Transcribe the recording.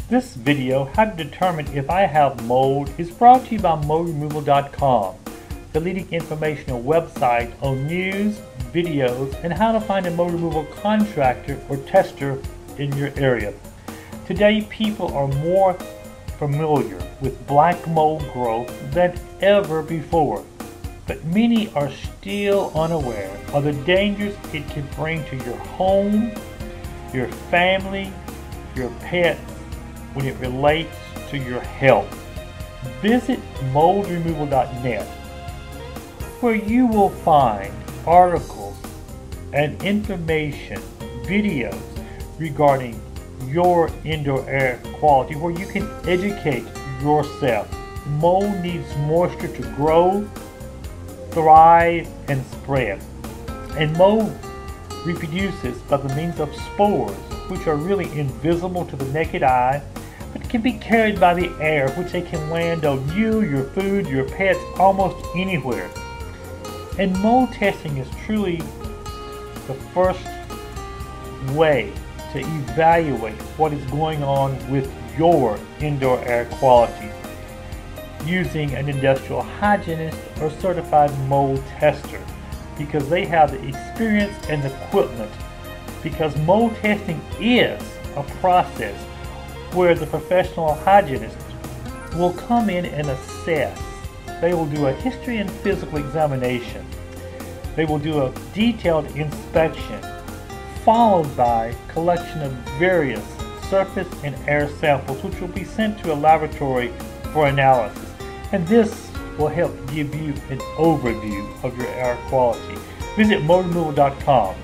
This video, how to determine if I have mold, is brought to you by moldremoval.com, the leading informational website on news, videos, and how to find a mold removal contractor or tester in your area. Today, people are more familiar with black mold growth than ever before, but many are still unaware of the dangers it can bring to your home, your family, your pets when it relates to your health. Visit moldremoval.net, where you will find articles and information, videos regarding your indoor air quality, where you can educate yourself. Mold needs moisture to grow, thrive, and spread. And mold reproduces by the means of spores, which are really invisible to the naked eye, but can be carried by the air, which they can land on you, your food, your pets, almost anywhere. And mold testing is truly the first way to evaluate what is going on with your indoor air quality, using an industrial hygienist or certified mold tester, because they have the experience and the equipment. Because mold testing is a process where the professional hygienist will come in and assess. They will do a history and physical examination. They will do a detailed inspection, followed by collection of various surface and air samples, which will be sent to a laboratory for analysis. And this will help give you an overview of your air quality. Visit moldremoval.com.